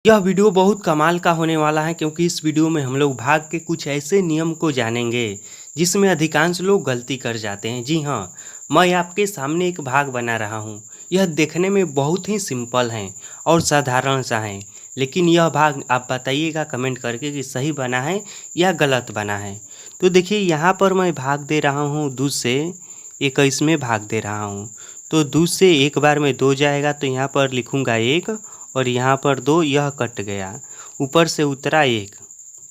यह वीडियो बहुत कमाल का होने वाला है क्योंकि इस वीडियो में हम लोग भाग के कुछ ऐसे नियम को जानेंगे जिसमें अधिकांश लोग गलती कर जाते हैं। जी हाँ, मैं आपके सामने एक भाग बना रहा हूँ। यह देखने में बहुत ही सिंपल है और साधारण सा है, लेकिन यह भाग आप बताइएगा कमेंट करके कि सही बना है या गलत बना है। तो देखिए, यहाँ पर मैं भाग दे रहा हूँ दूध से 21 में भाग दे रहा हूँ। तो दूध से एक बार में 2 जाएगा तो यहाँ पर लिखूँगा 1 और यहाँ पर 2, यह कट गया, ऊपर से उतरा 1।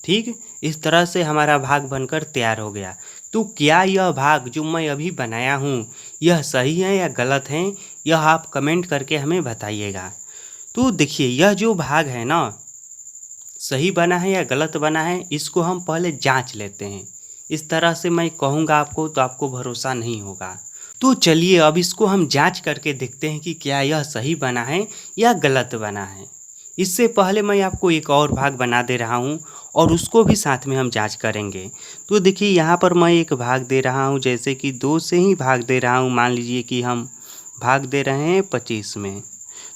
ठीक, इस तरह से हमारा भाग बनकर तैयार हो गया। तो क्या यह भाग जो मैं अभी बनाया हूँ यह सही है या गलत है, यह आप कमेंट करके हमें बताइएगा। तो देखिए, यह जो भाग है ना, सही बना है या गलत बना है, इसको हम पहले जांच लेते हैं। इस तरह से मैं कहूँगा आपको तो आपको भरोसा नहीं होगा। तो चलिए अब इसको हम जांच करके देखते हैं कि क्या यह सही बना है या गलत बना है। इससे पहले मैं आपको एक और भाग बना दे रहा हूँ और उसको भी साथ में हम जांच करेंगे। तो देखिए, यहाँ पर मैं एक भाग दे रहा हूँ, जैसे कि 2 से ही भाग दे रहा हूँ। मान लीजिए कि हम भाग दे रहे हैं 25 में,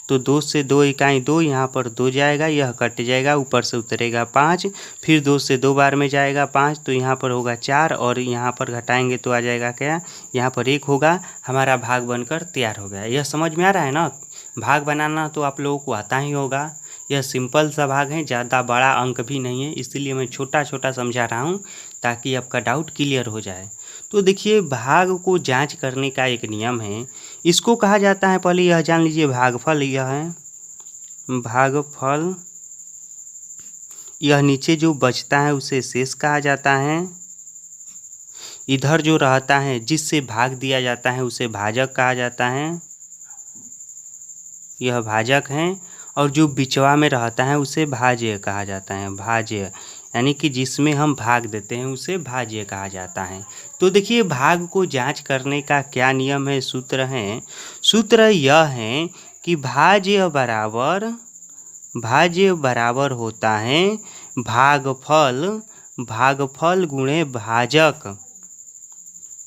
तो 2 से 2 इकाई 2, यहाँ पर 2 जाएगा, यह कट जाएगा, ऊपर से उतरेगा 5। फिर 2 से 2 बार में जाएगा 5, तो यहाँ पर होगा 4 और यहाँ पर घटाएंगे तो आ जाएगा क्या, यहाँ पर 1 होगा। हमारा भाग बनकर तैयार हो गया। यह समझ में आ रहा है ना? भाग बनाना तो आप लोगों को आता ही होगा। यह सिंपल सा भाग है, ज़्यादा बड़ा अंक भी नहीं है, इसलिए मैं छोटा छोटा समझा रहा हूँ ताकि आपका डाउट क्लियर हो जाए। तो देखिए, भाग को जांच करने का एक नियम है, इसको कहा जाता है, पहले यह जान लीजिए, भागफल। यह है भागफल। यह नीचे जो बचता है उसे शेष कहा जाता है। इधर जो रहता है जिससे भाग दिया जाता है उसे भाजक कहा जाता है, यह भाजक है। और जो बिचवा में रहता है उसे भाज्य कहा जाता है, भाज्य, यानी कि जिसमें हम भाग देते हैं उसे भाज्य कहा जाता है। तो देखिए, भाग को जांच करने का क्या नियम है, सूत्र है। सूत्र यह है कि भाज्य बराबर होता है भागफल गुणे भाजक,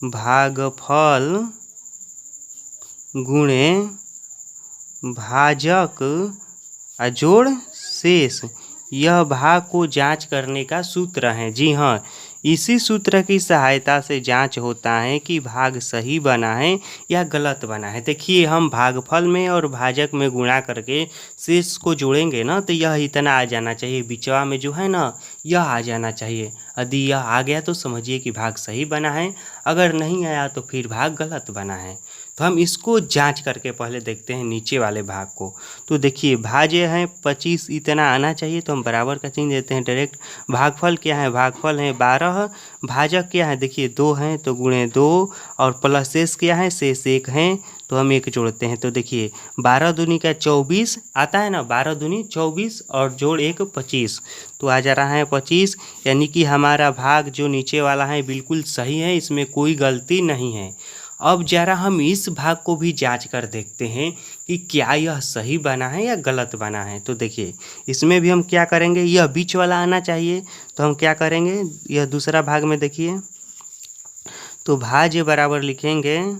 भागफल गुणे भाजक जोड़ शेष। यह भाग को जांच करने का सूत्र है। जी हाँ, इसी सूत्र की सहायता से जांच होता है कि भाग सही बना है या गलत बना है। देखिए, हम भागफल में और भाजक में गुणा करके शेष को जोड़ेंगे ना, तो यह इतना आ जाना चाहिए, बिचवा में जो है ना यह आ जाना चाहिए। यदि यह आ गया तो समझिए कि भाग सही बना है, अगर नहीं आया तो फिर भाग गलत बना है। तो हम इसको जांच करके पहले देखते हैं नीचे वाले भाग को। तो देखिए, भाज्य है 25, इतना आना चाहिए, तो हम बराबर का चिन्ह देते हैं डायरेक्ट। भागफल क्या है, भागफल है 12। भाजक क्या है, देखिए 2 हैं तो गुणे 2, और प्लस शेष क्या है, शेष 1 है, तो हम 1 जोड़ते हैं। तो देखिए, 12 दूनी का 24 आता है ना, 12 दूनी 24 और जोड़ 1 25, तो आ जा रहा है 25। यानी कि हमारा भाग जो नीचे वाला है बिल्कुल सही है, इसमें कोई गलती नहीं है। अब जरा हम इस भाग को भी जांच कर देखते हैं कि क्या यह सही बना है या गलत बना है। तो देखिए, इसमें भी हम क्या करेंगे, यह बीच वाला आना चाहिए, तो हम क्या करेंगे, यह दूसरा भाग में देखिए, तो भाज्य बराबर लिखेंगे,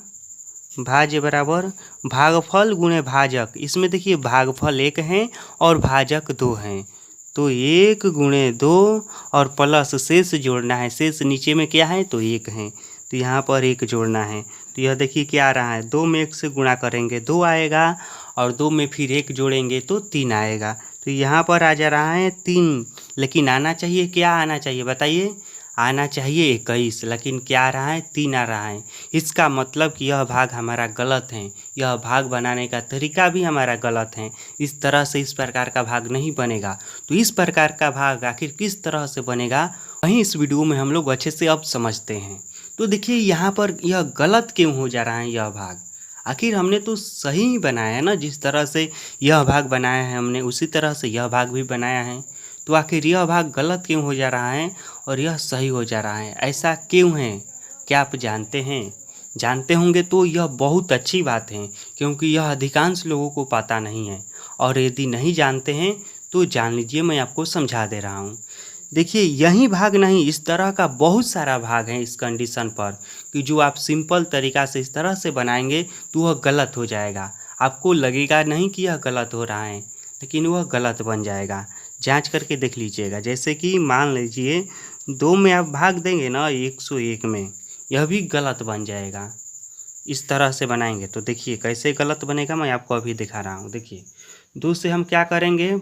भाज्य बराबर भागफल गुणे भाजक। इसमें देखिए, भागफल 1 है और भाजक 2 हैं, तो 1 गुणे 2 और प्लस शेष जोड़ना है। शेष नीचे में क्या है, तो 1 है, तो यहाँ पर 1 जोड़ना है। तो यह देखिए क्या आ रहा है, 2 में 1 से गुणा करेंगे 2 आएगा, और 2 में फिर 1 जोड़ेंगे तो 3 आएगा। तो यहाँ पर आ जा रहा है 3, लेकिन आना चाहिए, क्या आना चाहिए बताइए, आना चाहिए 21, लेकिन क्या आ रहा है, 3 आ रहा है। इसका मतलब कि यह भाग हमारा गलत है, यह भाग बनाने का तरीका भी हमारा गलत है। इस तरह से इस प्रकार का भाग नहीं बनेगा। तो इस प्रकार का भाग आखिर किस तरह से बनेगा, वहीं इस वीडियो में हम लोग अच्छे से अब समझते हैं। तो देखिए, यहाँ पर यह गलत क्यों हो जा रहा है, यह भाग आखिर हमने तो सही ही बनाया है ना, जिस तरह से यह भाग बनाया है हमने उसी तरह से यह भाग भी बनाया है। तो आखिर यह भाग गलत क्यों हो जा रहा है और यह सही हो जा रहा है, ऐसा क्यों है, क्या आप जानते हैं? जानते होंगे तो यह बहुत अच्छी बात है, क्योंकि यह अधिकांश लोगों को पता नहीं है। और यदि नहीं जानते हैं तो जान लीजिए, मैं आपको समझा दे रहा हूँ। देखिए, यही भाग नहीं, इस तरह का बहुत सारा भाग है इस कंडीशन पर कि जो आप सिंपल तरीका से इस तरह से बनाएंगे तो वह गलत हो जाएगा, आपको लगेगा नहीं कि यह गलत हो रहा है, लेकिन वह गलत बन जाएगा। जांच करके देख लीजिएगा। जैसे कि मान लीजिए 2 में आप भाग देंगे ना 101 में, यह भी गलत बन जाएगा। इस तरह से बनाएंगे तो देखिए कैसे गलत बनेगा, मैं आपको अभी दिखा रहा हूँ। देखिए 2 से हम क्या करेंगे,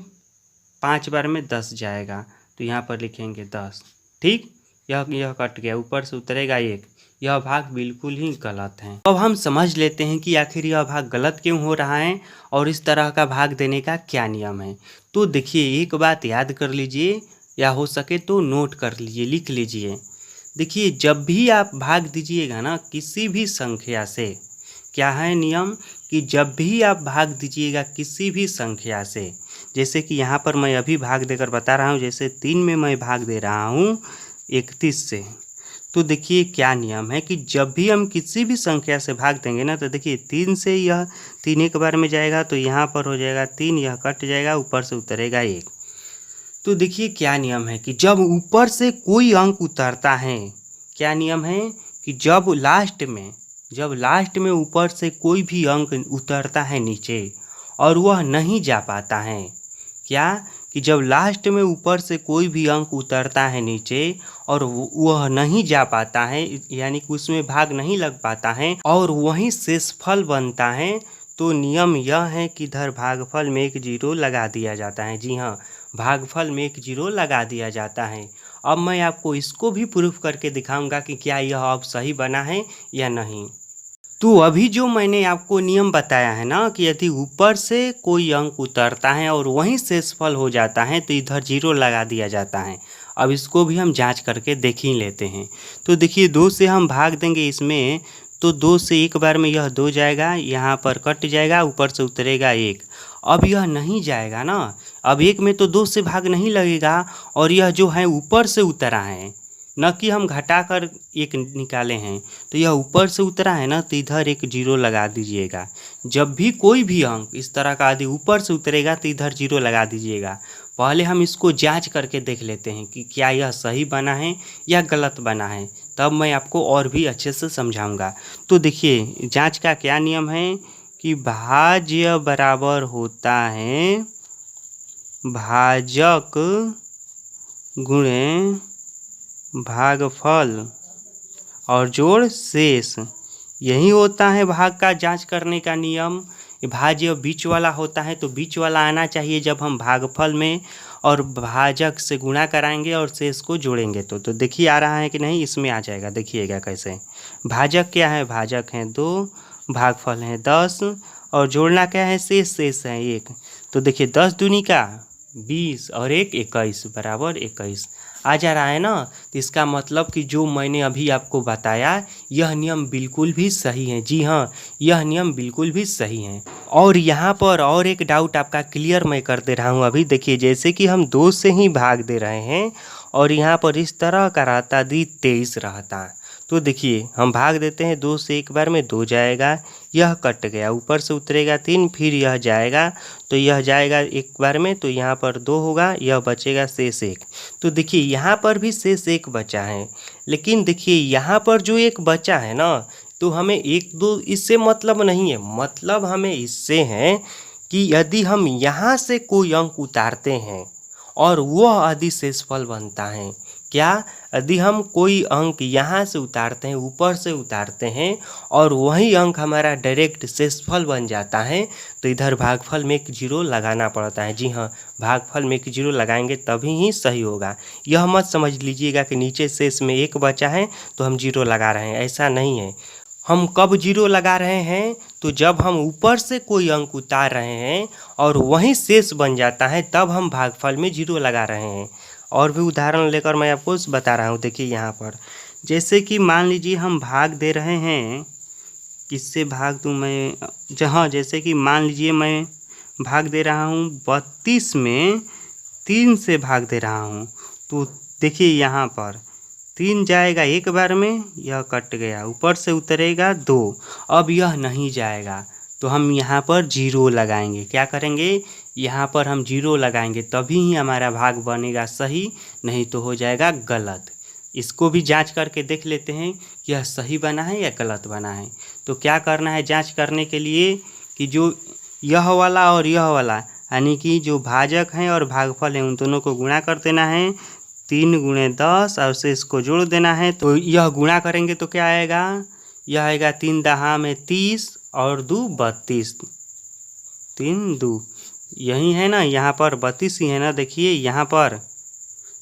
5 बार में 10 जाएगा, तो यहाँ पर लिखेंगे 10। ठीक, यह कट गया, ऊपर से उतरेगा 1। यह भाग बिल्कुल ही गलत है। अब हम समझ लेते हैं कि आखिर यह भाग गलत क्यों हो रहा है और इस तरह का भाग देने का क्या नियम है। तो देखिए एक बात याद कर लीजिए, या हो सके तो नोट कर लीजिए, लिख लीजिए। देखिए जब भी आप भाग दीजिएगा ना किसी भी संख्या से, क्या है नियम कि जब भी आप भाग दीजिएगा किसी भी संख्या से, जैसे कि यहाँ पर मैं अभी भाग देकर बता रहा हूँ, जैसे 3 में मैं भाग दे रहा हूँ 31 से। तो देखिए क्या नियम है कि जब भी हम किसी भी संख्या से भाग देंगे ना, तो देखिए 3 से यह 3 एक बार में जाएगा, तो यहाँ पर हो जाएगा 3, यह कट जाएगा, ऊपर से उतरेगा 1। तो देखिए क्या नियम है कि जब ऊपर से कोई अंक उतरता है, क्या नियम है कि जब लास्ट में ऊपर से कोई भी अंक उतरता है नीचे और वह नहीं जा पाता है, क्या कि जब लास्ट में ऊपर से कोई भी अंक उतरता है नीचे और वह नहीं जा पाता है, यानी कि उसमें भाग नहीं लग पाता है और वहीं शेषफल बनता है, तो नियम यह है कि इधर भागफल में 1 जीरो लगा दिया जाता है। जी हाँ, भागफल में 1 जीरो लगा दिया जाता है। अब मैं आपको इसको भी प्रूफ करके दिखाऊंगा कि क्या यह अब सही बना है या नहीं। तो अभी जो मैंने आपको नियम बताया है ना कि यदि ऊपर से कोई अंक उतरता है और वहीं शेषफल हो जाता है तो इधर जीरो लगा दिया जाता है। अब इसको भी हम जांच करके देख ही लेते हैं। तो देखिए 2 से हम भाग देंगे इसमें, तो 2 से एक बार में यह 2 जाएगा, यहाँ पर कट जाएगा, ऊपर से उतरेगा 1। अब यह नहीं जाएगा ना, अब 1 में तो 2 से भाग नहीं लगेगा और यह जो है ऊपर से उतरा है, न कि हम घटाकर 1 निकाले हैं। तो यह ऊपर से उतरा है ना, तो इधर 1 जीरो लगा दीजिएगा। जब भी कोई भी अंक इस तरह का यदि ऊपर से उतरेगा तो इधर जीरो लगा दीजिएगा। पहले हम इसको जांच करके देख लेते हैं कि क्या यह सही बना है या गलत बना है, तब मैं आपको और भी अच्छे से समझाऊंगा। तो देखिए जांच का क्या नियम है कि भाज्य बराबर होता है भाजक गुणे भागफल और जोड़ शेष। यही होता है भाग का जांच करने का नियम। भाज्य बीच वाला होता है तो बीच वाला आना चाहिए जब हम भागफल में और भाजक से गुणा कराएंगे और शेष को जोड़ेंगे। तो देखिए आ रहा है कि नहीं, इसमें आ जाएगा। देखिएगा कैसे। भाजक क्या है, भाजक है 2, भागफल है 10 और जोड़ना क्या है, शेष है 1। तो देखिए 10 दूनी का 20 और 1 21 बराबर 21 आ जा रहा है ना। तो इसका मतलब कि जो मैंने अभी आपको बताया यह नियम बिल्कुल भी सही है। जी हाँ, यह नियम बिल्कुल भी सही है। और यहाँ पर और एक डाउट आपका क्लियर मैं कर दे रहा हूँ अभी। देखिए जैसे कि हम 2 से ही भाग दे रहे हैं और यहाँ पर इस तरह का रहता 23 रहता, तो देखिए हम भाग देते हैं 2 से एक बार में 2 जाएगा, यह कट गया, ऊपर से उतरेगा 3, फिर यह जाएगा, तो यह जाएगा एक बार में, तो यहाँ पर 2 होगा, यह बचेगा शेष 1। तो देखिए यहाँ पर भी शेष 1 बचा है, लेकिन देखिए यहाँ पर जो 1 बचा है ना, तो हमें 1 2 इससे मतलब नहीं है। मतलब हमें इससे है कि यदि हम यहाँ से कोई अंक उतारते हैं और वह यदि शेषफल बनता है, क्या यदि हम कोई अंक यहाँ से उतारते हैं, ऊपर से उतारते हैं और वही अंक हमारा डायरेक्ट शेषफल बन जाता है, तो इधर भागफल में 1 जीरो लगाना पड़ता है। जी हाँ, भागफल में 1 जीरो लगाएंगे तभी ही सही होगा। यह मत समझ लीजिएगा कि नीचे शेष में 1 बचा है तो हम जीरो लगा रहे हैं, ऐसा नहीं है। हम कब जीरो लगा रहे हैं, तो जब हम ऊपर से कोई अंक उतार रहे हैं और वहीं शेष बन जाता है तब हम भागफल में जीरो लगा रहे हैं। और भी उदाहरण लेकर मैं आपको बता रहा हूँ। देखिए यहाँ पर जैसे कि मान लीजिए हम भाग दे रहे हैं, किससे भाग दूँ मैं, जहाँ जैसे कि मान लीजिए मैं भाग दे रहा हूँ 32 में 3 से भाग दे रहा हूँ। तो देखिए यहाँ पर 3 जाएगा एक बार में, यह कट गया, ऊपर से उतरेगा 2। अब यह नहीं जाएगा तो हम यहाँ पर जीरो लगाएंगे। क्या करेंगे, यहाँ पर हम जीरो लगाएंगे, तभी ही हमारा भाग बनेगा सही, नहीं तो हो जाएगा गलत। इसको भी जांच करके देख लेते हैं कि यह सही बना है या गलत बना है। तो क्या करना है जांच करने के लिए कि जो यह वाला और यह वाला यानी कि जो भाजक हैं और भागफल है उन दोनों को गुणा कर देना है। 3 गुणे 10 और से इसको जोड़ देना है। तो यह गुणा करेंगे तो क्या आएगा, यह आएगा 3 दहा में 30 और 2 32, 3 2 यही है ना, यहाँ पर 32 ही है ना। देखिए यहाँ पर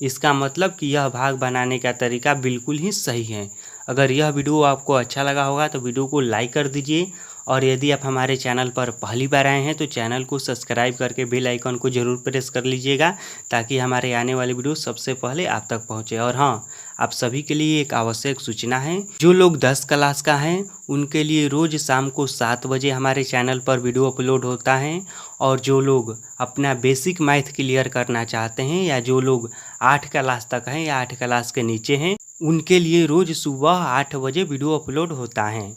इसका मतलब कि यह भाग बनाने का तरीका बिल्कुल ही सही है। अगर यह वीडियो आपको अच्छा लगा होगा तो वीडियो को लाइक कर दीजिए, और यदि आप हमारे चैनल पर पहली बार आए हैं तो चैनल को सब्सक्राइब करके बेल आइकन को ज़रूर प्रेस कर लीजिएगा, ताकि हमारे आने वाली वीडियो सबसे पहले आप तक पहुंचे। और हाँ, आप सभी के लिए एक आवश्यक सूचना है, जो लोग 10 क्लास का हैं उनके लिए रोज़ शाम को 7 बजे हमारे चैनल पर वीडियो अपलोड होता है। और जो लोग अपना बेसिक मैथ क्लियर करना चाहते हैं, या जो लोग 8 क्लास तक हैं या 8 क्लास के नीचे हैं, उनके लिए रोज़ सुबह 8 बजे वीडियो अपलोड होता है।